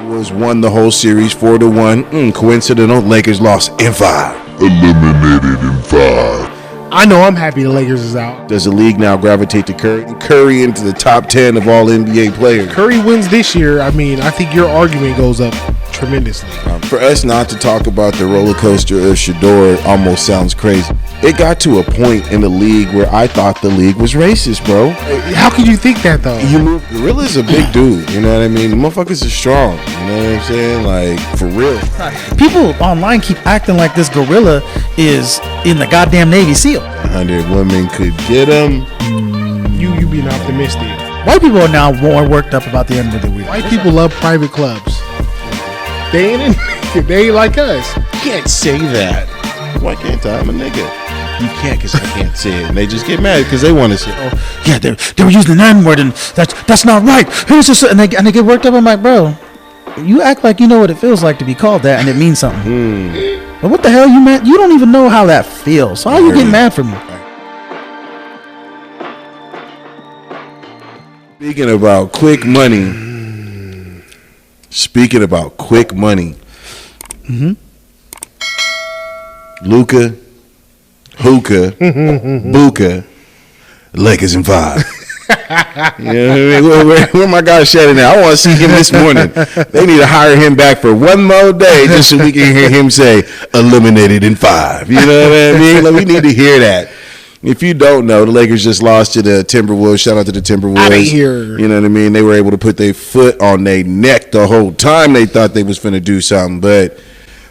Was won the whole series 4-1. Coincidental. Lakers lost in 5. Eliminated in 5. I know I'm happy the Lakers is out. Does the league now gravitate to Curry? Curry into the top 10 of all NBA players. Curry wins this year. I mean, I think your argument goes up tremendously. For us not to talk about the roller coaster of Shador almost sounds crazy. It got to a point in the league where I thought the league was racist, bro. How could you think that, though? Gorilla's a big dude, you know what I mean? The motherfuckers are strong, you know what I'm saying? Like, for real. People online keep acting like this gorilla is in the goddamn Navy SEAL. 100 women could get him. You being optimistic. White people are now more worked up about the end of the week. White people love private clubs. They ain't like us. You can't say that. Why can't I? I'm a nigga. You can't because I can't say it. And they just get mad because they want to say it. Oh, yeah, they were using the N-word and that's not right. And they get worked up. I'm like, bro, you act like you know what it feels like to be called that and it means something. But what the hell you mad? You don't even know how that feels. So how you getting mad from me? Speaking about quick money. Luka, hookah, buka, Lakers in 5. You know what I mean? Where my guy Shannon at? I want to see him this morning. They need to hire him back for one more day just so we can hear him say eliminated in 5. You know what I mean? Like, we need to hear that. If you don't know, the Lakers just lost to the Timberwolves. Shout out to the Timberwolves. Out of here. You know what I mean? They were able to put their foot on their neck the whole time they thought they was finna do something. But,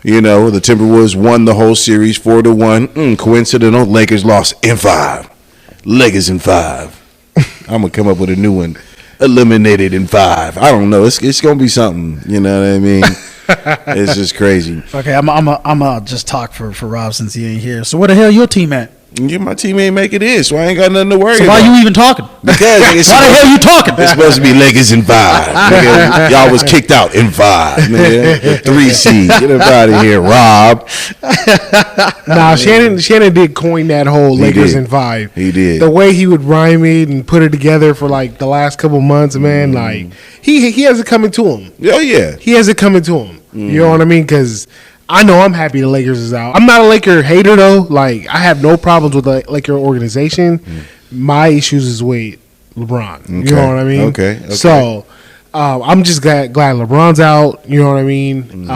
you know, the Timberwolves won the whole series 4-1. Coincidental. Lakers lost in 5. Lakers in 5. I'm going to come up with a new one. Eliminated in 5. I don't know. It's going to be something. You know what I mean? It's just crazy. Okay, I'm just talk for Rob since he ain't here. So where the hell your team at? Yeah, my team ain't make it in, so I ain't got nothing to worry about. So why you even talking? Because why the hell you talking? It's supposed to be Lakers in 5. Nigga, y'all was kicked out in 5. Nigga. The 3 seed. Get up out of here, Rob. Nah, Shannon did coin that whole Lakers in 5. He did. The way he would rhyme it and put it together for like the last couple months, man, like he has it coming to him. Oh yeah, he has it coming to him. You know what I mean? Because I know I'm happy the Lakers is out. I'm not a Laker hater though. Like, I have no problems with the Laker organization. My issues is with LeBron. Okay. You know what I mean? Okay. So I'm just glad LeBron's out. You know what I mean?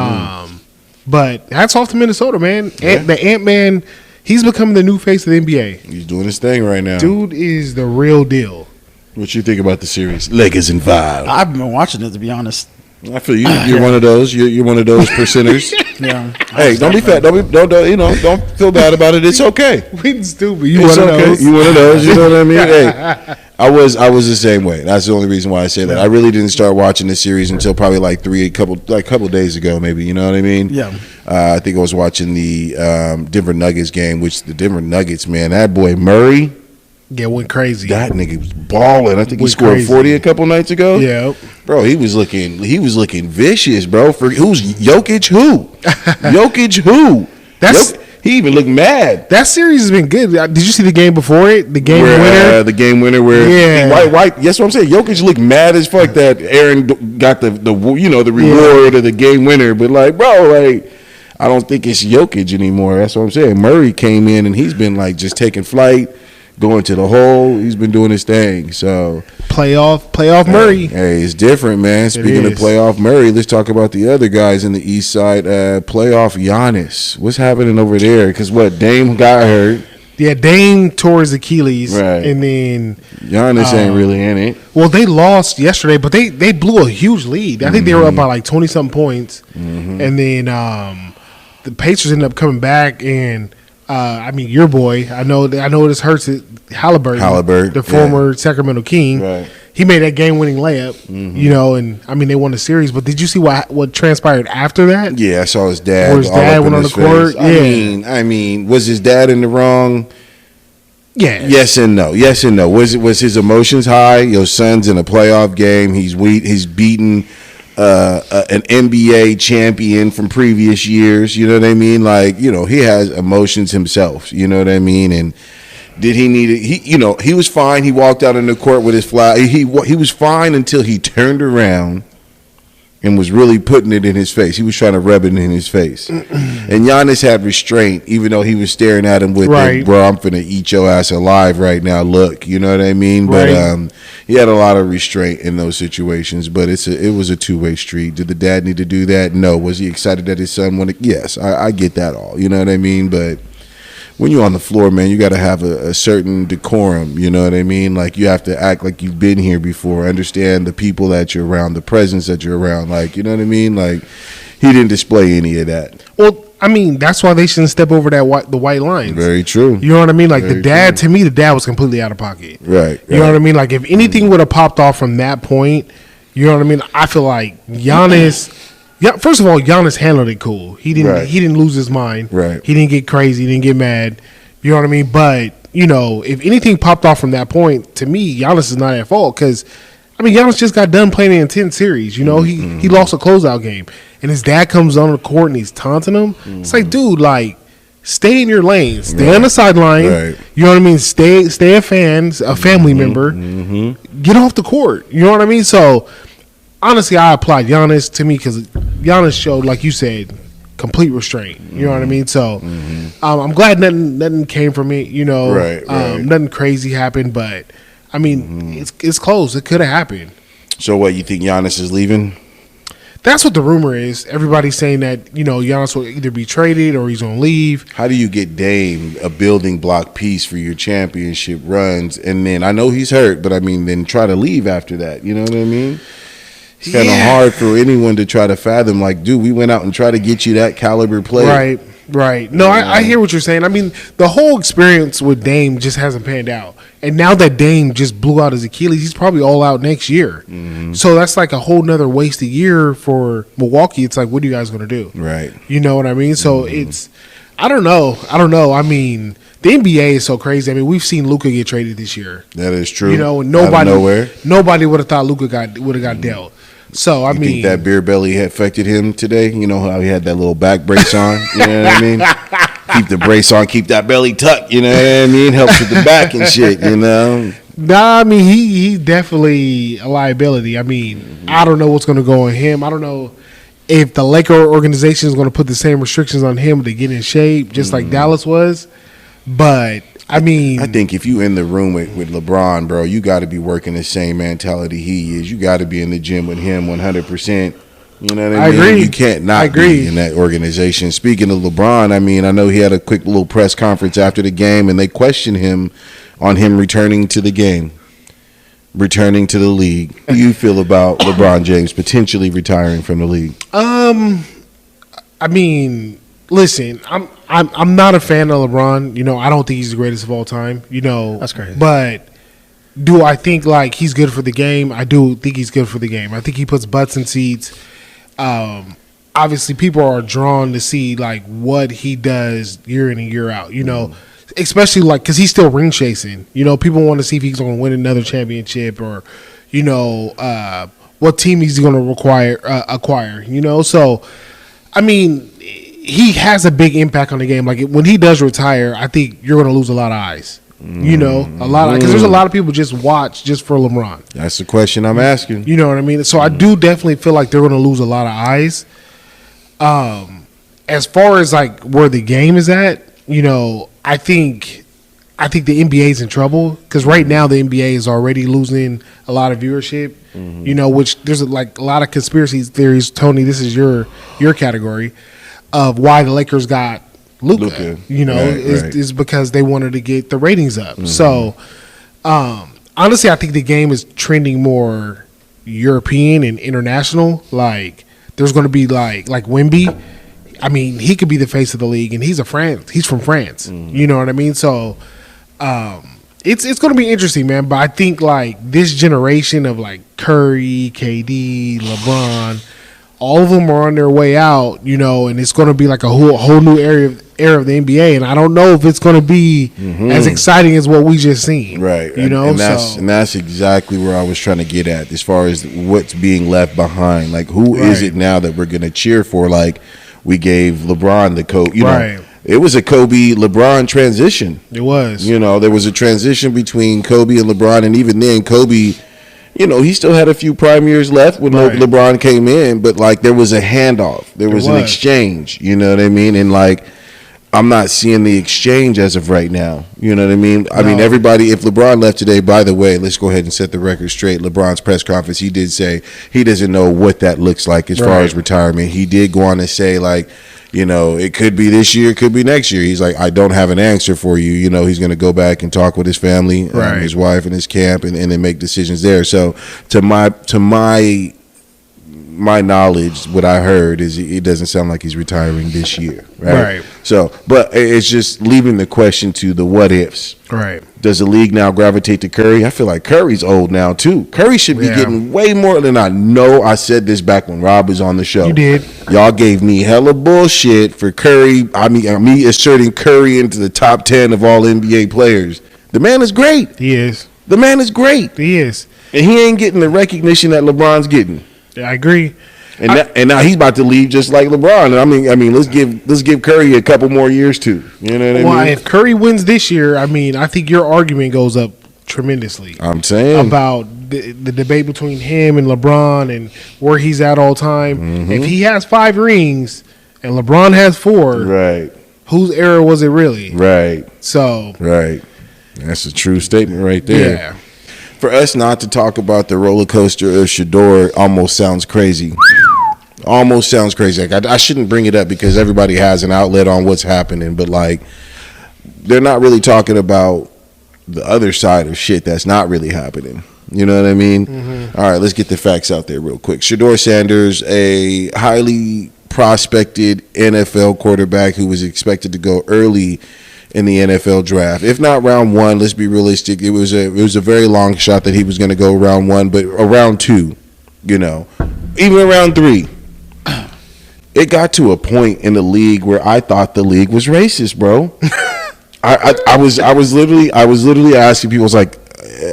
But hats off to Minnesota, man. Yeah. The Ant-Man, he's becoming the new face of the NBA. He's doing his thing right now. Dude is the real deal. What you think about the series? Lakers in 5. I've been watching it, to be honest. I feel you're one of those. You're one of those percenters. Yeah. Hey, don't be fat. Don't feel bad about it. It's okay. We stupid. You It's one of okay. those. You one of those. You know what I mean? Hey, I was the same way. That's the only reason why I say that. I really didn't start watching this series until probably like a couple days ago, maybe. You know what I mean? Yeah. I think I was watching the Denver Nuggets game, which the Denver Nuggets, man, that boy Murray. Yeah, went crazy. That nigga was balling. I think he Went scored crazy. 40 a couple nights ago. Yeah. Bro, he was looking vicious, bro. For who's Jokic? Who? Jokic? Who? He even looked mad. That series has been good. Did you see the game before it? The game winner. The game winner where white. That's what I'm saying. Jokic looked mad as fuck that Aaron got the reward of the game winner. But like, bro, like, I don't think it's Jokic anymore. That's what I'm saying. Murray came in and he's been like just taking flight, going to the hole. He's been doing his thing. So playoff Murray. Hey, it's different, man. Speaking of playoff Murray, let's talk about the other guys in the East Side. Playoff Giannis. What's happening over there? Because Dame got hurt. Yeah, Dame tore his Achilles, right, and then Giannis ain't really in it. Well, they lost yesterday, but they blew a huge lead. I think they were up by like 20-something points, and then the Pacers ended up coming back and. I mean, your boy. I know this hurts it. Halliburton, the former Sacramento King. Right. He made that game-winning layup. You know, and I mean they won the series. But did you see what transpired after that? Yeah, I saw his dad. Where his dad went on the court. Yeah. I mean, was his dad in the wrong? Yeah. Yes and no. Yes and no. Was his emotions high? Your son's in a playoff game. He's beaten an NBA champion from previous years, you know what I mean? Like, you know, he has emotions himself, you know what I mean? And did he need it? He was fine. He walked out on the court with his flag. He was fine until he turned around and was really putting it in his face. He was trying to rub it in his face. And Giannis had restraint, even though he was staring at him with, Right. bro, I'm finna eat your ass alive right now. Look, you know what I mean? Right. But he had a lot of restraint in those situations. But it was a two-way street. Did the dad need to do that? No. Was he excited that his son wanted? Yes, I get that all. You know what I mean? But when you're on the floor, man, you got to have a certain decorum. You know what I mean? Like, you have to act like you've been here before, understand the people that you're around, the presence that you're around. Like, you know what I mean? Like, he didn't display any of that. Well, I mean, that's why they shouldn't step over the white lines. Very true. You know what I mean? Like, Very the dad, true. to me, the dad was completely out of pocket. Right. You know what I mean? Like, if anything would have popped off from that point, you know what I mean? I feel like Giannis. Yeah, first of all, Giannis handled it cool. He didn't. Right. He didn't lose his mind. Right. He didn't get crazy. He didn't get mad. You know what I mean? But you know, if anything popped off from that point, to me, Giannis is not at fault because, I mean, Giannis just got done playing an intense series. You know, he lost a closeout game, and his dad comes on the court and he's taunting him. It's like, dude, like, stay in your lane, stay on the sideline. Right. You know what I mean? Stay a fan, a family member. Get off the court. You know what I mean? So, honestly, I applied Giannis to me because Giannis showed, like you said, complete restraint. You know what I mean? So, I'm glad nothing came from it. You know, Right. Nothing crazy happened, but I mean, it's close. It could have happened. So what, you think Giannis is leaving? That's what the rumor is. Everybody's saying that, you know, Giannis will either be traded or he's gonna leave. How do you get Dame a building block piece for your championship runs, and then I know he's hurt, but I mean, then try to leave after that? You know what I mean? It's kind of hard for anyone to try to fathom. Like, dude, we went out and tried to get you that caliber player. Right. No, I hear what you're saying. I mean, the whole experience with Dame just hasn't panned out. And now that Dame just blew out his Achilles, he's probably all out next year. So that's like a whole nother wasted year for Milwaukee. It's like, what are you guys going to do? Right. You know what I mean? So it's, I don't know. I mean, the NBA is so crazy. I mean, we've seen Luka get traded this year. That is true. You know, and Out of nowhere. nobody would have thought Luka would have got dealt. So I You mean, think that beer belly had affected him today? You know how he had that little back brace on? You know what I mean? Keep the brace on, keep that belly tucked. You know what I mean? Helps with the back and shit, you know? Nah, I mean, he's definitely a liability. I mean, I don't know what's going to go on him. I don't know if the Laker organization is going to put the same restrictions on him to get in shape, just like Dallas was. But, I mean, I think if you in the room with LeBron, bro, you got to be working the same mentality he is. You got to be in the gym with him 100%. You know what I mean? agree. You can't not I agree. be in that organization. Speaking of LeBron, I mean, I know he had a quick little press conference after the game, and they questioned him on him returning to the game, returning to the league. How do you feel about LeBron James potentially retiring from the league? I mean, listen, I'm not a fan of LeBron. You know, I don't think he's the greatest of all time. You know, That's crazy. But do I think like he's good for the game? I do think he's good for the game. I think he puts butts in seats. Obviously, people are drawn to see like what he does year in and year out. You know, especially like because he's still ring chasing. You know, people want to see if he's going to win another championship or, you know, what team he's going to acquire. You know, so I mean, he has a big impact on the game. Like when he does retire, I think you're going to lose a lot of eyes. You know, a lot because there's a lot of people just watch just for LeBron. That's the question I'm asking. You know what I mean? So I do definitely feel like they're going to lose a lot of eyes. As far as like where the game is at, you know, I think the NBA is in trouble because right now the NBA is already losing a lot of viewership. You know, which there's like a lot of conspiracy theories. Tony, this is your category of why the Lakers got Luka. You know, is because they wanted to get the ratings up. So, honestly, I think the game is trending more European and international. Like, there's going to be like Wemby. I mean, he could be the face of the league, and he's from France. You know what I mean? So, it's going to be interesting, man. But I think like this generation of like Curry, KD, LeBron, all of them are on their way out. You know, and it's going to be like a whole new era of the NBA, and I don't know if it's going to be as exciting as what we just seen. Right. You know, and that's exactly where I was trying to get at as far as what's being left behind. Like, who is it now that we're going to cheer for? Like, we gave LeBron the coat. You know, it was a Kobe-LeBron transition. It was. You know, there was a transition between Kobe and LeBron, and even then, Kobe, you he still had a few prime years left when Right. LeBron came in, but like there was a handoff, there was an exchange. You know what I mean? And like I'm not seeing the exchange as of right now. You know what I mean? I mean, everybody, if LeBron left today, by the way, let's go ahead and set the record straight. LeBron's press conference, he did say he doesn't know what that looks like as far as retirement. He did go on to say, like, it could be this year, it could be next year. He's like, I don't have an answer for you. He's going to go back and talk with his family, his wife and his camp, and then make decisions there. So to my knowledge, what I heard is it doesn't sound like he's retiring this year, right? So, but it's just leaving the question to the what ifs. Right. Does the league now gravitate to Curry? I feel like Curry's old now too. Curry should be getting way more than I know. I said this back when Rob was on the show. You did. Y'all gave me hella bullshit for Curry. I mean, me asserting Curry into the top 10 of all NBA players. The man is great. He is. The man is great. He is. And he ain't getting the recognition that LeBron's getting. I agree. And now he's about to leave just like LeBron. And I mean, let's give Curry a couple more years too. You know what I mean? Well, if Curry wins this year, I mean, I think your argument goes up tremendously. I'm saying about the debate between him and LeBron and where he's at all time. Mm-hmm. If he has 5 rings and LeBron has 4, right? Whose era was it really? Right. So right. That's a true statement right there. Yeah. For us not to talk about the roller coaster of Shador almost sounds crazy. Almost sounds crazy. Like I shouldn't bring it up because everybody has an outlet on what's happening, but like they're not really talking about the other side of shit that's not really happening. You know what I mean? Mm-hmm. All right, let's get the facts out there real quick. Shador Sanders, a highly prospected NFL quarterback who was expected to go early in the NFL draft. If not round 1, let's be realistic. It was a very long shot that he was going to go round 1, but around 2, even around 3. It got to a point in the league where I thought the league was racist, bro. I was literally asking people, I was like,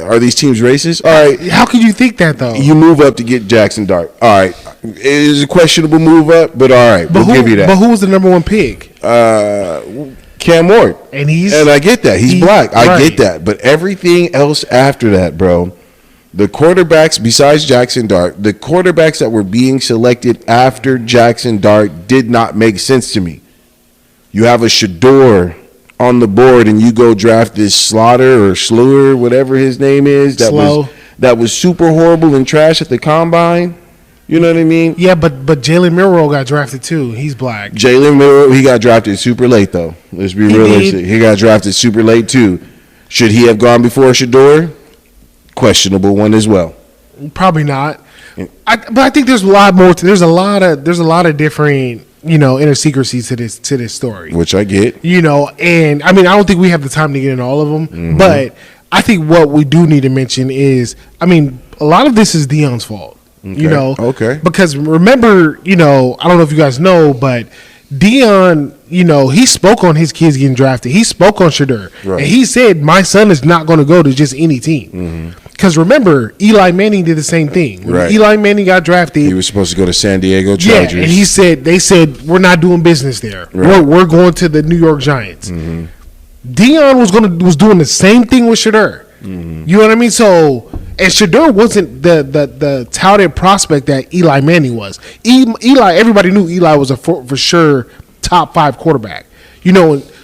are these teams racist? All right. How could you think that though? You move up to get Jackson Dart. All right. It is a questionable move up, but all right, we'll give you that. But who was the number 1 pick? Cam Ward. And I get that. He's black. I get that. But everything else after that, bro, the quarterbacks, besides Jackson Dart, the quarterbacks that were being selected after Jackson Dart did not make sense to me. You have a Shador on the board, and you go draft this Slaughter or Slur, whatever his name is, that was super horrible and trash at the combine. You know what I mean? Yeah, but Jalen Milroe got drafted too. He's black. Jalen Milroe, he got drafted super late though. Let's be realistic. He got drafted super late too. Should he have gone before Shador? Questionable one as well. Probably not. But I think there's a lot more. There's a lot of different idiosyncrasies to this story, which I get. And I mean, I don't think we have the time to get into all of them. Mm-hmm. But I think what we do need to mention is, I mean, a lot of this is Deion's fault. Okay. Because remember, I don't know if you guys know, but Deion, he spoke on his kids getting drafted. He spoke on Shador. Right. And he said, my son is not going to go to just any team. Because remember, Eli Manning did the same thing. When Eli Manning got drafted, he was supposed to go to San Diego Chargers. Yeah, and they said, we're not doing business there. Right. We're going to the New York Giants. Mm-hmm. Deion was doing the same thing with Shador. Mm-hmm. You know what I mean? So, and Shador wasn't the touted prospect that Eli Manning was. Eli, everybody knew Eli was a for sure top 5 quarterback.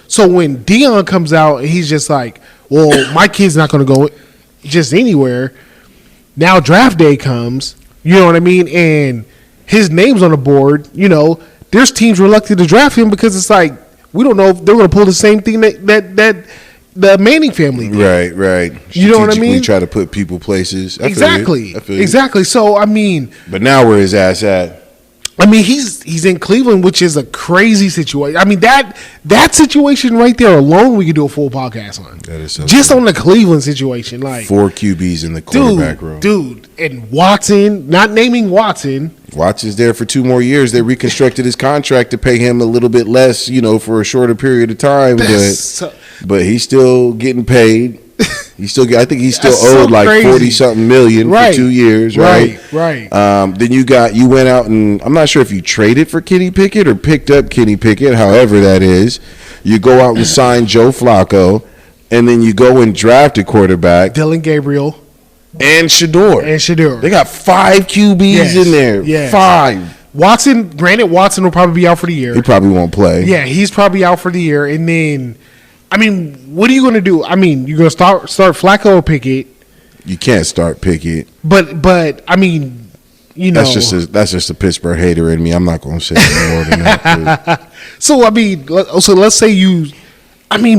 So when Deion comes out and he's just like, well, my kid's not going to go just anywhere. Now draft day comes, you know what I mean? And his name's on the board, there's teams reluctant to draft him because it's like, we don't know if they're going to pull the same thing that the Manning family did. Right. You know what I mean? Try to put people places. Exactly. So, I mean. But now where his ass at? I mean, he's in Cleveland, which is a crazy situation. I mean, that situation right there alone, we could do a full podcast on. That is so just on the Cleveland situation, like 4 QBs in the quarterback room, dude, and Watson. Not naming Watson. Watson's there for 2 more years. They reconstructed his contract to pay him a little bit less, for a shorter period of time. But he's still getting paid. I think he's still owed like 40-something million for 2 years, right? Right. Then you went out and I'm not sure if you traded for Kenny Pickett or picked up Kenny Pickett, however that is. You go out and sign Joe Flacco, and then you go and draft a quarterback. Dylan Gabriel. And Shador. They got 5 QBs in there. Yes. 5. Watson will probably be out for the year. He probably won't play. Yeah, he's probably out for the year. And then, I mean, what are you going to do? I mean, you're going to start Flacco or Pickett. You can't start Pickett. But I mean, you know. That's just a Pittsburgh hater in me. I'm not going to say more than that. So, I mean, let's say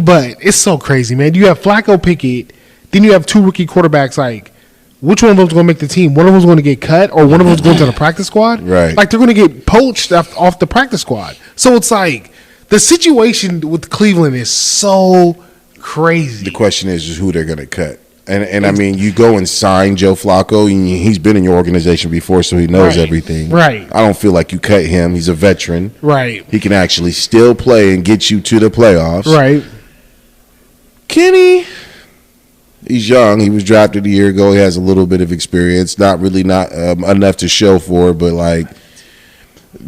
but it's so crazy, man. You have Flacco, Pickett, then you have 2 rookie quarterbacks. Like, which one of them's going to make the team? One of them's going to get cut, or one of them's going to the practice squad? Right. Like, they're going to get poached off the practice squad. So, it's like, the situation with Cleveland is so crazy. The question is who they're going to cut. And I mean, you go and sign Joe Flacco, and he's been in your organization before, so he knows everything. Right. I don't feel like you cut him. He's a veteran. Right. He can actually still play and get you to the playoffs. Right. Kenny, he's young. He was drafted a year ago. He has a little bit of experience. Not enough to show for it, but like,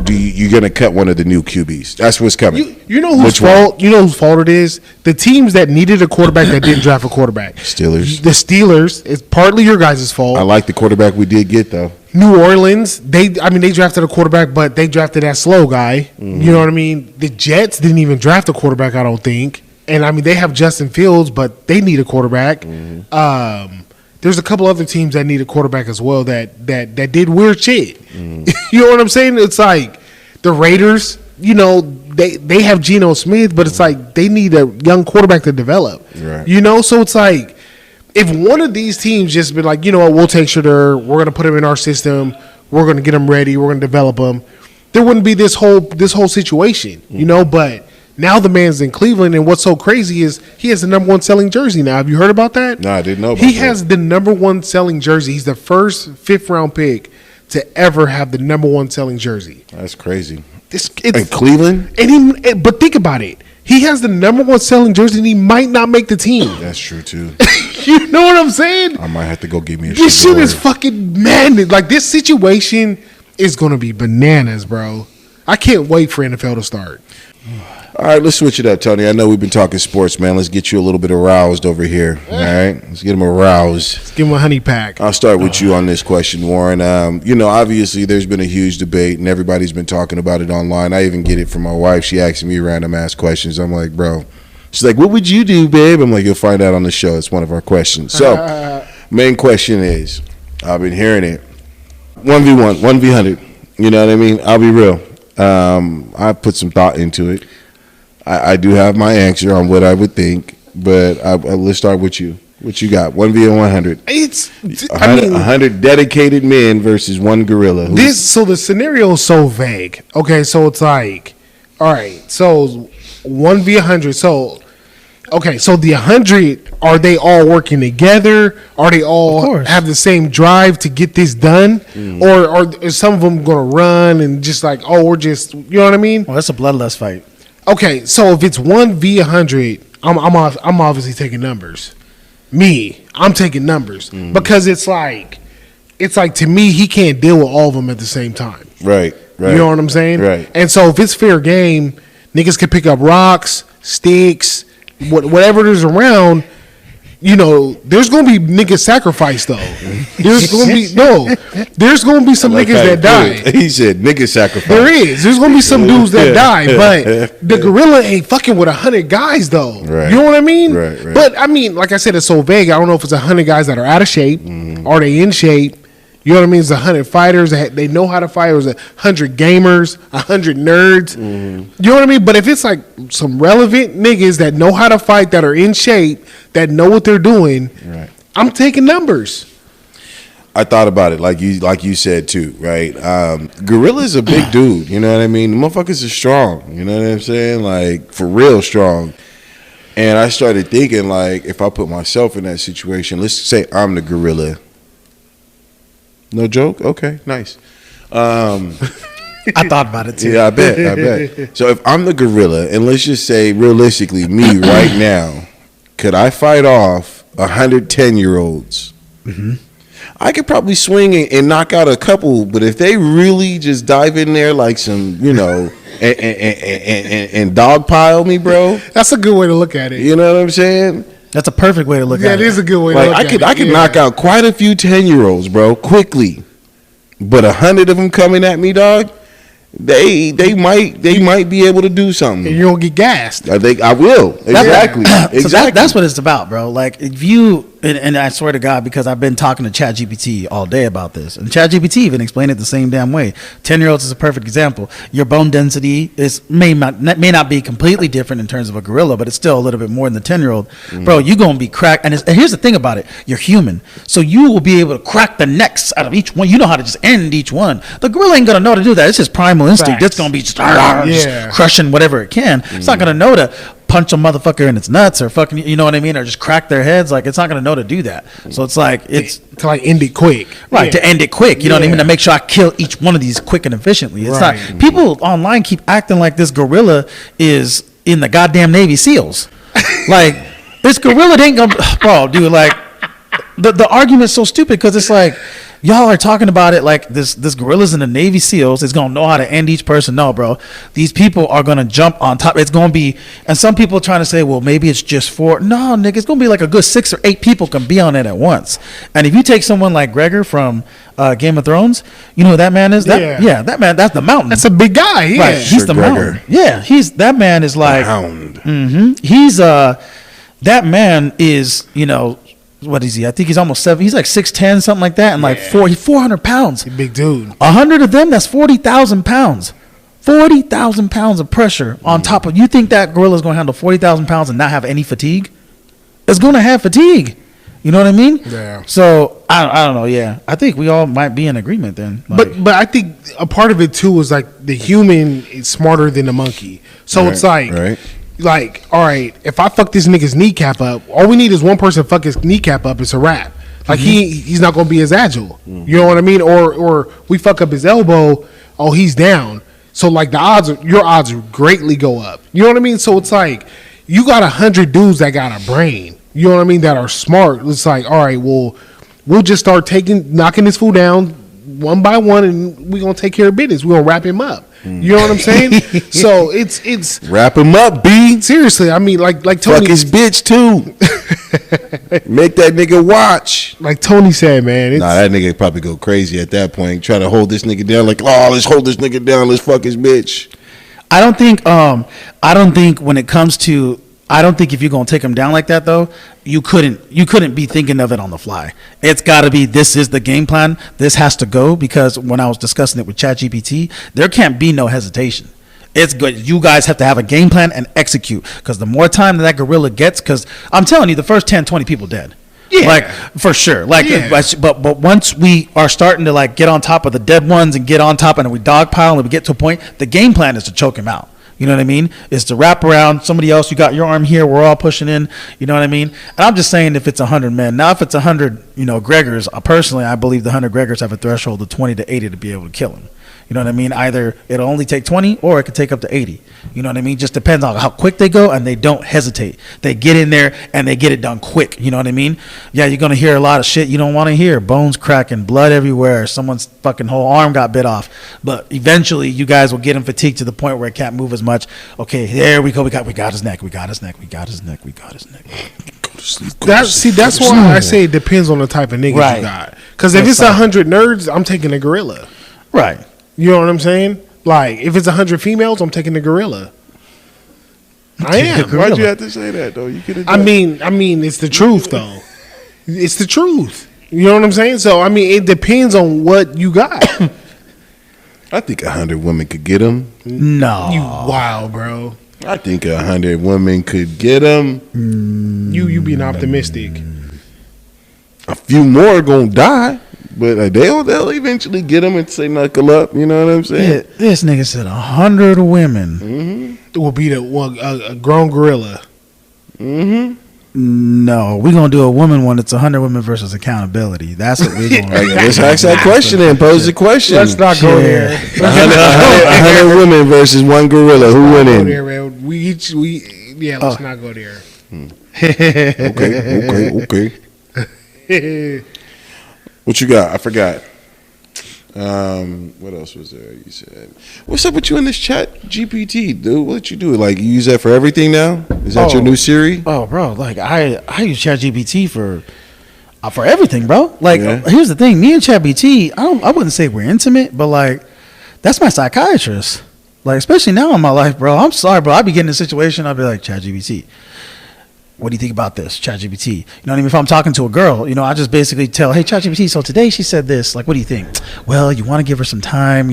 you're going to cut one of the new QBs. That's what's coming. You know whose fault? You know whose fault it is? The teams that needed a quarterback that didn't draft a quarterback. Steelers. The Steelers. It's partly your guys' fault. I like the quarterback we did get, though. New Orleans. They drafted a quarterback, but they drafted that slow guy. Mm-hmm. You know what I mean? The Jets didn't even draft a quarterback, I don't think. And I mean, they have Justin Fields, but they need a quarterback. Mm-hmm. There's a couple other teams that need a quarterback as well that did weird shit. Mm. You know what I'm saying? It's like the Raiders, you know, they have Geno Smith, but it's like they need a young quarterback to develop. Right. You know, so it's like if one of these teams just been like, you know what, we'll take Shador, we're going to put him in our system, we're going to get him ready, we're going to develop him, there wouldn't be this whole situation, you know, but now the man's in Cleveland, and what's so crazy is he has the number 1 selling jersey now. Have you heard about that? No, I didn't know about that. He that. has the number 1 selling jersey. He's the first 5th-round pick to ever have the number 1 selling jersey. That's crazy. It's in Cleveland? But think about it. He has the number 1 selling jersey, and he might not make the team. That's true, too. You know what I'm saying? I might have to go get me a This shit is fucking madness. Like, this situation is going to be bananas, bro. I can't wait for NFL to start. All right, let's switch it up, Tony. I know we've been talking sports, man. Let's get you a little bit aroused over here. All right, let's get him aroused. Let's give him a honey pack. I'll start with you on this question, Warren. You know, obviously, there's been a huge debate, and everybody's been talking about it online. I even get it from my wife. She asks me random ass questions. I'm like, bro. She's like, what would you do, babe? I'm like, you'll find out on the show. It's one of our questions. So, main question is, I've been hearing it. 1v1, 1v100. You know what I mean? I'll be real. I put some thought into it. I do have my answer on what I would think, but let's start with you. What you got? 1v100. It's 100 dedicated men versus 1 gorilla. So the scenario is so vague. Okay, so it's like, all right, so 1v100. So the 100, are they all working together? Are they all have the same drive to get this done? Or is some of them going to run and just like, oh, we're just, you know what I mean? Well, that's a bloodlust fight. Okay, so if it's 1v100, I'm obviously taking numbers. I'm taking numbers because it's like to me, he can't deal with all of them at the same time. Right. You know what I'm saying? Right. And so if it's fair game, niggas can pick up rocks, sticks, whatever is around. You know, there's gonna be niggas sacrificed though. There's gonna be some niggas that die. He said niggas sacrifice. There is. There's gonna be some dudes that die, but the gorilla ain't fucking with 100 guys though. Right. You know what I mean? Right. But I mean, like I said, it's so vague. I don't know if it's 100 guys that are out of shape. Are they in shape? You know what I mean? It's 100 fighters that they know how to fight. Or it's 100 gamers, 100 nerds. You know what I mean? But if it's like some relevant niggas that know how to fight, that are in shape, that know what they're doing, right. I'm taking numbers. I thought about it like you said too, right? Gorilla's a big dude, you know what I mean? The motherfuckers are strong, you know what I'm saying? Like, for real strong. And I started thinking, like, if I put myself in that situation, let's say I'm the gorilla. No joke? Okay, nice. I thought about it too. Yeah, I bet. So if I'm the gorilla, and let's just say realistically, me right now, could I fight off 110-year-olds? Mm-hmm. I could probably swing and knock out a couple, but if they really just dive in there like some, you know, and dogpile me, bro. That's a good way to look at it. You know what I'm saying? That's a perfect way to look at it. That is a good way to Like look at it. I could knock out quite a few 10-year-olds, bro, quickly. But 100 of them coming at me, dog. They might be able to do something. And you don't get gassed. I will. Exactly. So that's what it's about, bro. Like if you and I swear to God, because I've been talking to ChatGPT all day about this, and ChatGPT even explained it the same damn way. 10-year-olds is a perfect example. Your bone density may not be completely different in terms of a gorilla, but it's still a little bit more than the 10-year-old. Bro, you're gonna be cracked. And here's the thing about it: you're human, so you will be able to crack the necks out of each one. You know how to just end each one. The gorilla ain't gonna know how to do that. It's just primal instinct. Facts. It's gonna be just crushing whatever it can. It's not gonna know to punch a motherfucker in its nuts or fucking, you know what I mean, or just crack their heads. Like it's not gonna know to do that. So it's like it's to like end it quick, right, to end it quick. You know what I mean, to make sure I kill each one of these quick and efficiently. It's not people online keep acting like this gorilla is in the goddamn Navy SEALs. Like this gorilla ain't gonna, bro, dude. Like the argument's so stupid because it's like. Y'all are talking about it like this gorilla's in the Navy SEALs. It's going to know how to end each person. No, bro. These people are going to jump on top. It's going to be, and some people are trying to say, well, maybe it's just 4. No, nigga, it's going to be like a good 6 or 8 people can be on it at once. And if you take someone like Gregor from Game of Thrones, you know who that man is? That man, that's the mountain. That's a big guy. Yeah. Right, he's the mountain. Yeah, that man is like, he's, that man is, you know, what is he? I think he's almost 7. He's like 6'10", something like that, and like 400 pounds. He's a big dude. 100 of them, that's 40,000 pounds. 40,000 pounds of pressure on top of. You think that gorilla is going to handle 40,000 pounds and not have any fatigue? It's going to have fatigue. You know what I mean? Yeah. So I don't know. Yeah, I think we all might be in agreement then. Like, but I think a part of it too is like the human is smarter than the monkey. So it's like. Like, all right, if I fuck this nigga's kneecap up, all we need is one person fuck his kneecap up. It's a wrap. Like he's not gonna be as agile. You know what I mean? Or we fuck up his elbow. Oh, he's down. So like your odds greatly go up. You know what I mean? So it's like you got 100 dudes that got a brain. You know what I mean? That are smart. It's like, all right, well, we'll just start knocking this fool down one by one, and we're gonna take care of business. We're gonna wrap him up. You know what I'm saying? So it's wrap him up, B. Seriously, I mean, like Tony. Fuck his bitch too. Make that nigga watch. Like Tony said, man. That nigga probably go crazy at that point. Try to hold this nigga down. Like, oh, let's hold this nigga down. Let's fuck his bitch. I don't think when it comes to. I don't think if you're gonna take him down like that though, you couldn't be thinking of it on the fly. It's got to be, this is the game plan. This has to go, because when I was discussing it with ChatGPT, there can't be no hesitation. It's good. You guys have to have a game plan and execute, because the more time that gorilla gets, because I'm telling you, the first 10, 20 people dead. Yeah, like for sure. Like, but once we are starting to like get on top of the dead ones and get on top, and we dogpile and we get to a point, the game plan is to choke him out. You know what I mean? Is to wrap around somebody else. You got your arm here. We're all pushing in. You know what I mean? And I'm just saying, if it's 100 men. Now, if it's 100, Gregors, personally, I believe the 100 Gregors have a threshold of 20 to 80 to be able to kill him. You know what I mean? Either it'll only take 20 or it could take up to 80. You know what I mean? Just depends on how quick they go, and they don't hesitate. They get in there and they get it done quick. You know what I mean? Yeah, you're going to hear a lot of shit you don't want to hear. Bones cracking, blood everywhere. Someone's fucking whole arm got bit off. But eventually you guys will get him fatigued to the point where it can't move as much. Okay, there we go. We got his neck. We got his neck. We got his neck. We got his neck. That's why I say it depends on the type of niggas you got. Because if it's 100 nerds, I'm taking a gorilla. Right. You know what I'm saying? Like, if it's 100 females, I'm taking the gorilla. I am. Why'd you have to say that, though? You could have. I mean, it's the truth, though. It's the truth. You know what I'm saying? So, I mean, it depends on what you got. I think 100 women could get him. No, you wild, bro. I think 100 women could get him. You being optimistic. A few more are gonna die. But they'll eventually get him and say knuckle up. You know what I'm saying? Yeah, this nigga said 100 women. Mm-hmm. Will be a grown gorilla. Mm-hmm. No, we're going to do a woman one. It's 100 women versus accountability. That's what we're going to do. Let's ask that question and pose the question. Let's not go there. 100 women versus one gorilla. Who winning? Let's not go there. Okay. What you got? I forgot. What else was there? You said, "What's up with you in this Chat GPT, dude? What you do? Like, you use that for everything now? Is that your new Siri?" Oh, bro, like I use ChatGPT for everything, bro. Like, here's the thing: me and ChatGPT, I wouldn't say we're intimate, but like, that's my psychiatrist. Like, especially now in my life, bro. I'm sorry, bro. I be getting in a situation, I'll be like, ChatGPT, what do you think about this? ChatGPT. You know what I mean? If I'm talking to a girl, I just basically tell, hey, ChatGPT, so today she said this. Like, what do you think? Well, you want to give her some time.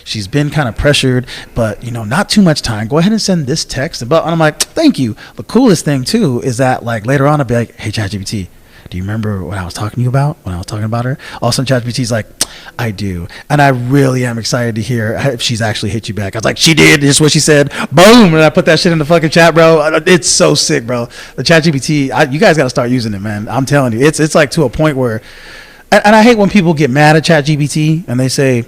She's been kind of pressured, but, not too much time. Go ahead and send this text. And I'm like, thank you. The coolest thing, too, is that, like, later on, I'll be like, hey, ChatGPT, do you remember what I was talking to you about when I was talking about her? All of a sudden, ChatGPT's like, I do. And I really am excited to hear if she's actually hit you back. I was like, she did. This is what she said. Boom. And I put that shit in the fucking chat, bro. It's so sick, bro. The ChatGPT, you guys got to start using it, man. I'm telling you. It's like to a point where, and I hate when people get mad at ChatGPT and they say,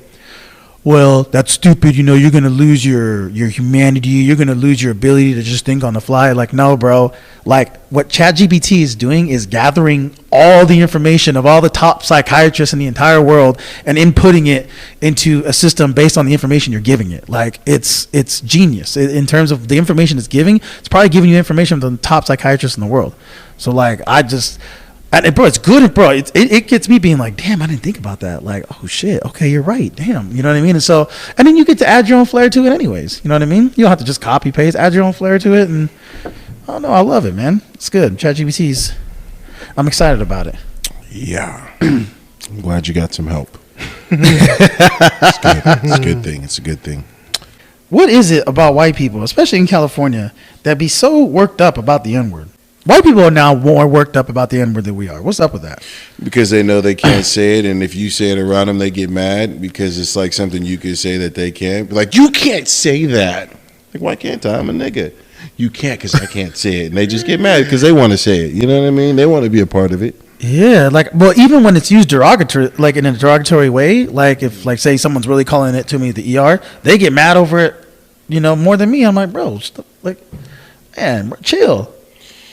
well, that's stupid. You're going to lose your humanity. You're going to lose your ability to just think on the fly. Like, no, bro. Like, what ChatGPT is doing is gathering all the information of all the top psychiatrists in the entire world and inputting it into a system based on the information you're giving it. Like, it's genius. In terms of the information it's giving, it's probably giving you information from the top psychiatrists in the world. So, like, and bro, it's good, bro. It gets me being like, damn, I didn't think about that. Like, oh shit, okay, you're right. Damn, you know what I mean? And then you get to add your own flair to it, anyways. You know what I mean? You don't have to just copy paste, add your own flair to it, and I don't know, I love it, man. It's good. ChatGPT's, I'm excited about it. Yeah, I'm glad you got some help. It's good. It's a good thing. It's a good thing. What is it about white people, especially in California, that be so worked up about the N-word? White people are now more worked up about the N-word than we are. What's up with that? Because they know they can't say it, and if you say it around them, they get mad because it's like something you could say that they can't. Like, you can't say that. Like, why can't I? I'm a nigga. You can't because I can't say it. And they just get mad because they want to say it. You know what I mean? They want to be a part of it. Yeah, like, well, even when it's used derogatory, like in a derogatory way, like if, like, say someone's really calling it to me at the ER, they get mad over it, more than me. I'm like, bro, like, man, chill.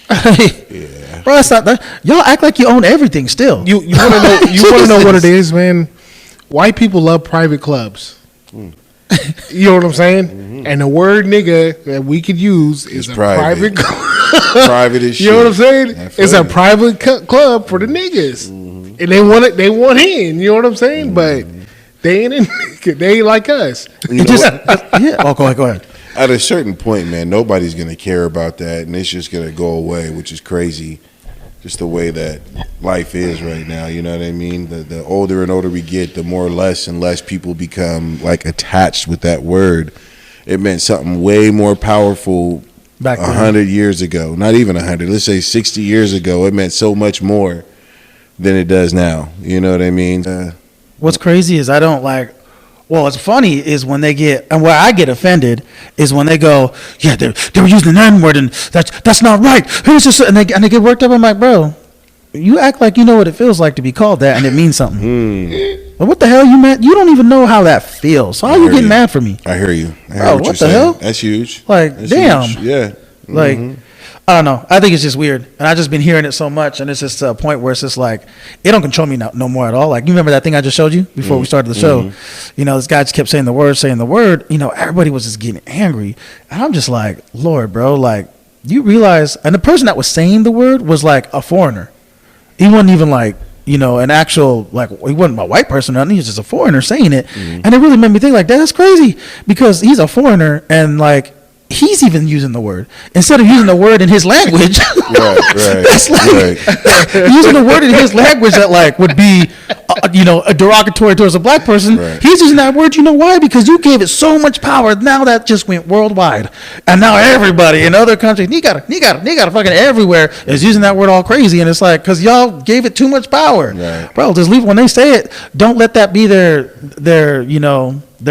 Yeah. Bro, it's not that. Y'all act like you own everything still. You want to know? You want to know what it is, man? White people love private clubs. You know what I'm saying? Mm-hmm. And the word "nigga" that we could use is a private club. Private as shit. You know what I'm saying? It's a private club for the niggas, and they want it. They want in. You know what I'm saying? But they ain't they ain't like us. Yeah. Oh, go ahead. At a certain point, man, nobody's going to care about that, and it's just going to go away, which is crazy. Just the way that life is right now, you know what I mean? The older and older we get, the more less and less people become, like, attached with that word. It meant something way more powerful back 100 years ago. Not even 100. Let's say 60 years ago. It meant so much more than it does now. You know what I mean? What's crazy is I don't like... Well, what's funny is when they get, and where I get offended is when they go, yeah, they were using the N-word and that's not right. And they get worked up. I'm like, bro, you act like you know what it feels like to be called that and it means something. But what the hell you meant? You don't even know how that feels. So how are you getting mad for me? I hear you. Bro, what the hell? That's huge. Like, that's damn. Huge. Yeah. Mm-hmm. Like, I don't know. I think it's just weird. And I've just been hearing it so much. And it's just to a point where it's just like, it don't control me no more at all. Like, you remember that thing I just showed you before we started the show? This guy just kept saying the word. Everybody was just getting angry. And I'm just like, Lord, bro, like, you realize, and the person that was saying the word was like a foreigner. He wasn't even like, an actual, like, he wasn't a white person or nothing. He was just a foreigner saying it. And it really made me think, like, that's crazy because he's a foreigner and, like, he's even using the word instead of using the word in his language. Right. That's like using the word in his language that like would be, a derogatory towards a black person. Right. He's using that word. You know why? Because you gave it so much power. Now that just went worldwide, and now everybody in other countries, nigga, fucking everywhere is using that word all crazy. And it's like because y'all gave it too much power, right. Bro. Just leave when they say it. Don't let that be their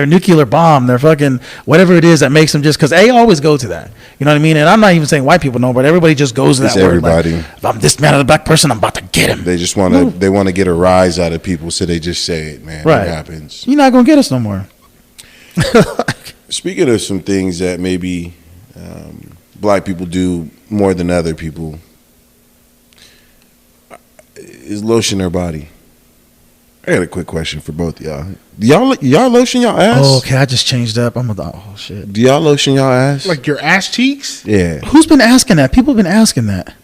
nuclear bomb, their fucking whatever it is that makes them just because they always go to that. You know what I mean? And I'm not even saying white people know, but everybody just goes to that word. Everybody. Like, if I'm this man or the black person, I'm about to get him. They just want to. They want to get a rise out of people, so they just say it, man. Right. It happens. You're not gonna get us no more. Speaking of some things that maybe black people do more than other people, is lotion their body. I got a quick question for both of y'all. Y'all lotion y'all ass? Oh, okay, I just changed up. Oh shit. Do y'all lotion y'all ass? Like your ass cheeks? Yeah. Who's been asking that? People have been asking that.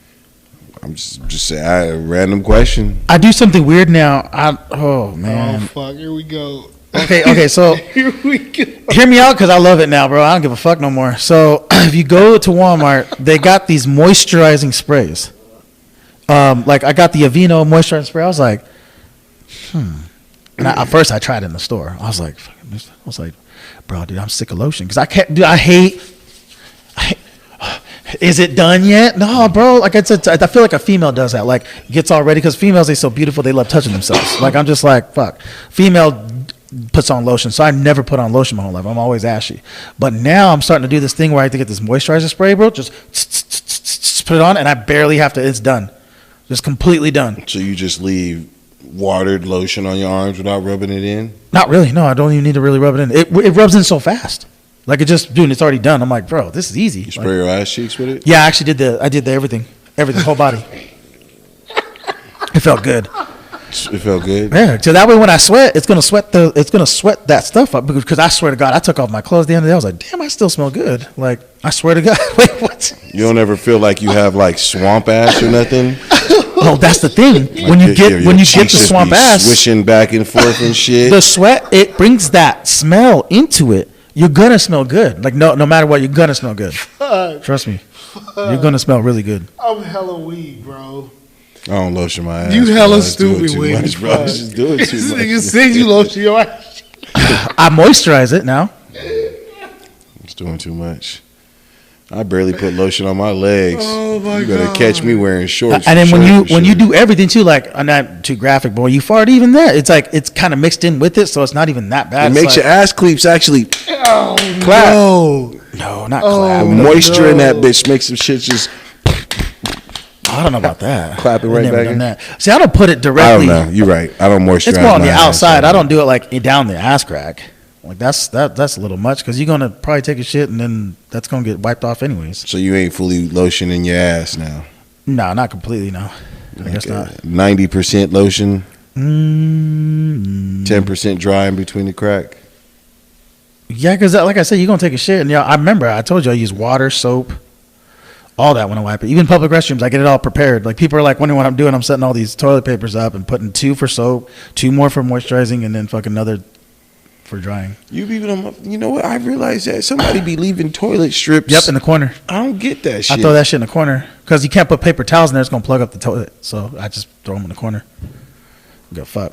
I'm just saying, a random question. I do something weird now. Oh man. Oh fuck! Here we go. Okay. So Here we go. hear me out, because I love it now, bro. I don't give a fuck no more. So if you go to Walmart, they got these moisturizing sprays. Like I got the Aveeno moisturizing spray. I was like, And at first I tried it in the store. I was like, bro, dude, I'm sick of lotion because I can't. Dude, I hate. Is it done yet? No, bro. Like I said, I feel like a female does that. Like gets all ready because females, they're so beautiful, they love touching themselves. Like I'm just like, fuck. Female puts on lotion, so I never put on lotion my whole life. I'm always ashy. But now I'm starting to do this thing where I have to get this moisturizer spray, bro. Just put it on, and I barely have to. It's done, just completely done. So you just leave watered lotion on your arms without rubbing it in? Not really. No, I don't even need to really rub it in. It rubs in so fast. Like it just, dude, it's already done. I'm like, bro, this is easy. You spray your ass cheeks with it? Yeah, I actually did everything, whole body. It felt good. It felt good? Yeah, so that way when I sweat, it's gonna sweat that stuff up, because I swear to God, I took off my clothes the other day. I was like, damn, I still smell good. Like, I swear to God. Wait, what? You don't ever feel like you have like swamp ass or nothing? Oh, that's the thing. When you get the swamp ass, swishing back and forth and shit. The sweat, it brings that smell into it. You're gonna smell good. Like no matter what, you're gonna smell good. Trust me, you're gonna smell really good. I'm hella weak, bro. I don't lotion my ass. You hella bro. stupid too with much, bro. I just do it too This much. nigga said you lotion your ass. I moisturize it now. It's doing too much. I barely put lotion on my legs. Oh my You better God. catch me wearing shorts. And then for when sure. you do everything too, like I'm not too graphic, but when you fart, even there, it's like it's kind of mixed in with it, so it's not even that bad. It makes your ass cleats actually clap. no, not clap. The moisture in that bitch makes some shit just. I don't know about that. Clap it I've right never back done in. that. See, I don't put it I directly. don't know. You're right. I don't moisturize. It's more on my the ass, outside. so- I don't do it like down the ass crack. Like that's a little much, because you're gonna probably take a shit and then that's gonna get wiped off anyways. So you ain't fully lotioning your ass now. No, not completely. No, I guess not. 90% lotion, Mm, 10% dry in between the crack. yeah, because like I said, you're gonna take a shit, and I remember I told you I use water, soap, all that when I wipe it. Even public restrooms, I get it all prepared. Like people are like wondering what I'm doing. I'm setting all these toilet papers up and putting 2 for soap, 2 more for moisturizing, and then fucking another for drying. You know what? I realized that somebody be leaving toilet strips. Yep, in the corner. I don't get that shit. I throw that shit in the corner because you can't put paper towels in there. It's gonna plug up the toilet. So I just throw them in the corner. Go fuck.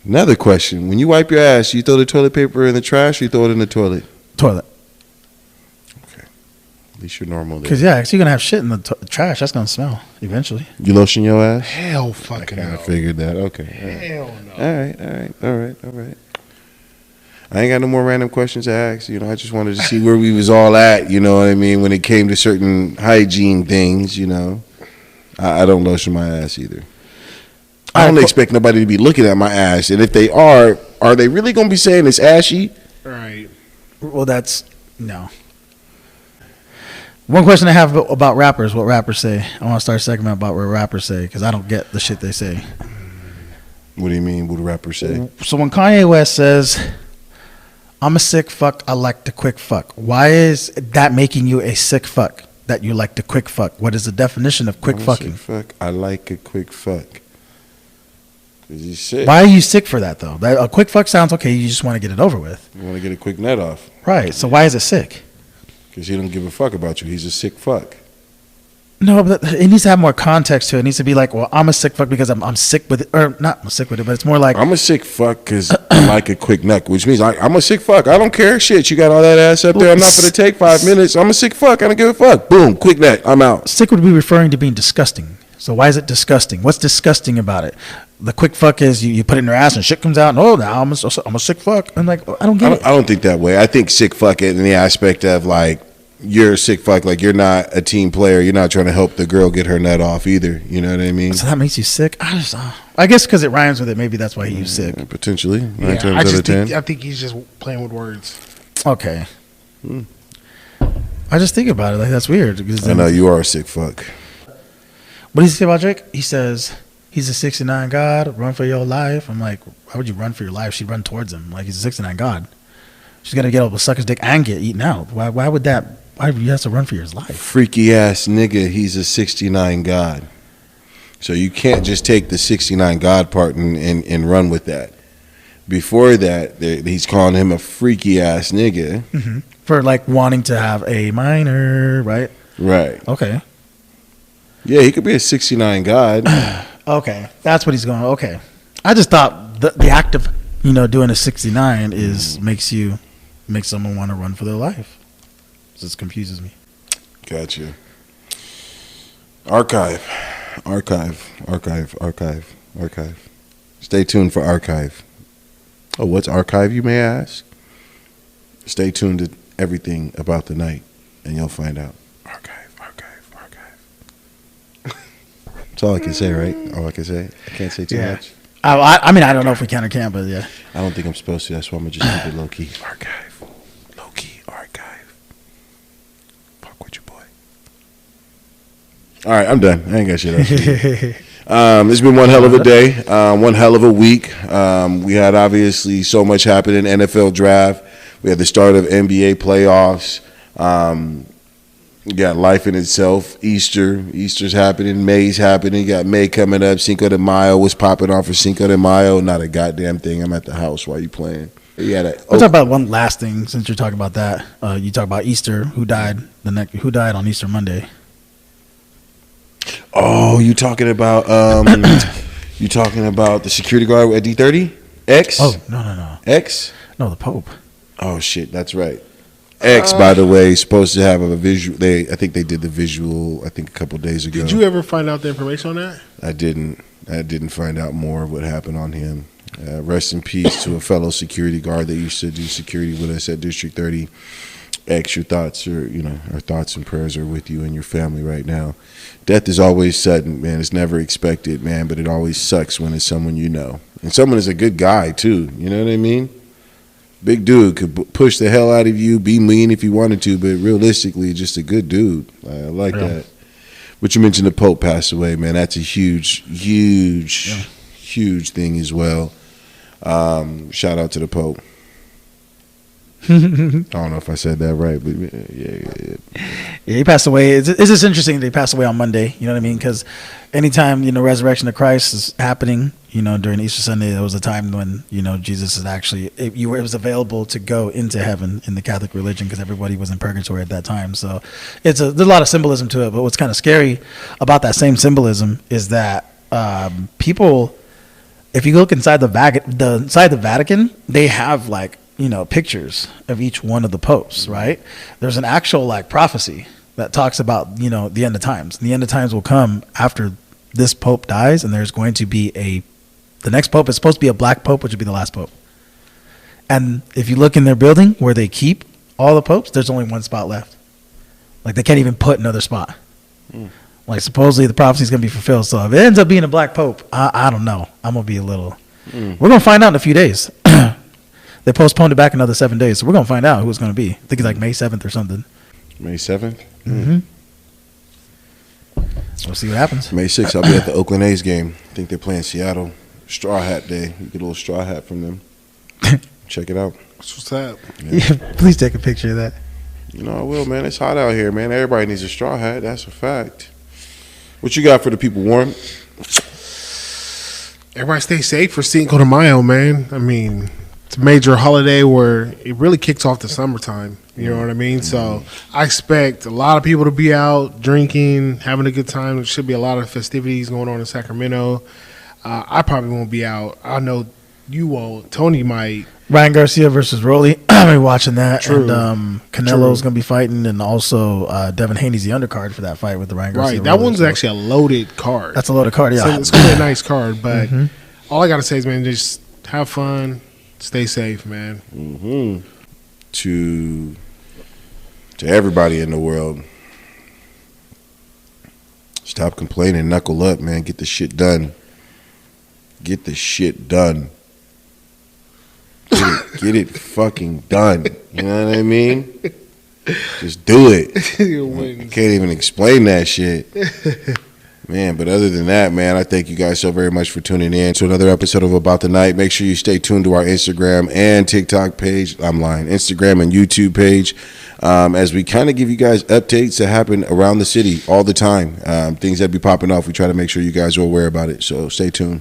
Another question: when you wipe your ass, you throw the toilet paper in the trash, or you throw it in the toilet? Toilet. At least you're normal there. Because yeah, so you're gonna have shit in the trash. That's gonna smell eventually. You lotion your ass? Hell fucking I no. figured that. Okay. Hell no. All right. I ain't got no more random questions to ask. You know, I just wanted to see where we was all at. You know what I mean? When it came to certain hygiene things, you know, I don't lotion my ass either. I don't expect nobody to be looking at my ass, and if they are they really gonna be saying it's ashy? Right. Well, that's no. One question I have about rappers: what rappers say. I want to start a segment about what rappers say because I don't get the shit they say. What do you mean? What do rappers say? So when Kanye West says, "I'm a sick fuck, I like to quick fuck," why is that making you a sick fuck? That you like to quick fuck? What is the definition of quick I'm a fucking? sick fuck. I like a quick fuck. Cause he's sick. Why are you sick for that though? A quick fuck sounds okay. You just want to get it over with, You want to get a quick nut off? right? So why is it sick? Because he don't give a fuck about you. He's a sick fuck. No, but it needs to have more context to it. It needs to be like, well, I'm a sick fuck because I'm sick with it, or not I'm sick with it, but it's more like I'm a sick fuck because I like a quick nut, which means I'm a sick fuck. I don't care. Shit, you got all that ass up there. I'm not going to take 5 minutes. I'm a sick fuck. I don't give a fuck. Boom, quick nut. I'm out. sick would be referring to being disgusting. So why is it disgusting? What's disgusting about it? The quick fuck is you put it in your ass and shit comes out, and oh, now I'm a sick fuck. I'm like, I don't get it. I don't think that way. I think sick fuck it in the aspect of like you're a sick fuck. Like you're not a team player. You're not trying to help the girl get her nut off either. You know what I mean? So that makes you sick? I guess because it rhymes with it, maybe that's why he used sick. Potentially. 9 Yeah, times I out of just 10. think, I think he's just playing with words. Okay. I just think about it like that's weird. Because I know you are a sick fuck. What does he say about Drake? He says, he's a 69 God. Run for your life. I'm like, why would you run for your life? She'd run towards him like he's a 69 God. She's gonna get up with suck his dick and get eaten out. Why would that? Why you have to run for your life? Freaky ass nigga. He's a 69 God. So you can't just take the 69 God part and run with that. Before that, he's calling him a freaky ass nigga. Mm-hmm. For like wanting to have a minor, right? Right. Okay. Yeah, he could be a 69 God. Okay, that's what he's going. Okay, I just thought the act of doing a 69 is makes someone want to run for their life. This confuses me. Gotcha. Archive. Stay tuned for archive. Oh, what's archive, you may ask? Stay tuned to everything about the night, and you'll find out. Archive. That's all I can say, right? All I can say. I can't say too much. I mean, I don't know if we can or can't, but yeah. I don't think I'm supposed to. That's why I'm going to just keep it low-key. Archive. Low-key archive. Fuck with your boy. All right, I'm done. I ain't got shit else to do. It's been one hell of a day, one hell of a week. We had obviously so much happen in NFL draft. We had the start of NBA playoffs. You got life in itself. Easter's happening. May's happening. You got May coming up. Cinco de Mayo was popping off for Cinco de Mayo. Not a goddamn thing. I'm at the house while you playing. We'll talk about one last thing since you're talking about that. You talk about Easter. Who died on Easter Monday? Oh, you talking about the security guard at D30? X? Oh, no. X? No, the Pope. Oh shit, that's right. X, by the way, is supposed to have a visual. I think they did the visual. I think a couple days ago. Did you ever find out the information on that? I didn't find out more of what happened on him. Rest in peace to a fellow security guard that used to do security with us at District 30. X, your thoughts our thoughts and prayers are with you and your family right now. Death is always sudden, man. It's never expected, man. But it always sucks when it's someone you know, and someone is a good guy too. You know what I mean? Big dude could push the hell out of you, be mean if he wanted to, but realistically, just a good dude. I like that. But you mentioned the Pope passed away, man. That's a huge thing as well. Shout out to the Pope. I don't know if I said that right, but yeah. He passed away. It's just interesting that he passed away on Monday. You know what I mean? Because anytime resurrection of Christ is happening, during Easter Sunday, there was a time when Jesus is actually it was available to go into heaven in the Catholic religion because everybody was in purgatory at that time. So there's a lot of symbolism to it. But what's kind of scary about that same symbolism is that people, if you look inside the Vatican, they have pictures of each one of the popes, right? There's an actual prophecy that talks about the end of times. The end of times will come after this pope dies, and there's going to be the next pope is supposed to be a black pope, which would be the last pope. And if you look in their building where they keep all the popes, there's only one spot left. They can't even put another spot. Supposedly the prophecy is going to be fulfilled. So if it ends up being a black pope, I don't know. I'm going to be a little. We're going to find out in a few days. They postponed it back another 7 days, so we're gonna find out who it's gonna be. I think it's May 7th or something. May 7th. Mm-hmm. We'll see what happens. May 6th, I'll be at the Oakland A's game. I think they're playing Seattle. Straw Hat Day. You get a little straw hat from them. Check it out. What's that? Yeah, please take a picture of that. I will, man. It's hot out here, man. Everybody needs a straw hat. That's a fact. What you got for the people, Warren? Everybody stay safe for Cinco de Mayo, man. I mean, it's a major holiday where it really kicks off the summertime. You know what I mean? So I expect a lot of people to be out drinking, having a good time. There should be a lot of festivities going on in Sacramento. I probably won't be out. I know you won't. Tony might. Ryan Garcia versus Rolly. I'll be watching that. True. And Canelo's going to be fighting, and also Devin Haney's the undercard for that fight with the Ryan Garcia. Right. That one's actually a loaded card. That's a loaded card, yeah. So it's going to be a nice card, but all I got to say is, man, just have fun. Stay safe, man. Mm-hmm. To everybody in the world, stop complaining. Knuckle up, man. Get the shit done. Get the shit done. Get it fucking done. You know what I mean? Just do it. I can't even explain that shit. Man, but other than that, man, I thank you guys so very much for tuning in to another episode of About the Night. Make sure you stay tuned to our Instagram and TikTok page. I'm lying. Instagram and YouTube page. As we kind of give you guys updates that happen around the city all the time. Things that be popping off. We try to make sure you guys are aware about it. So stay tuned.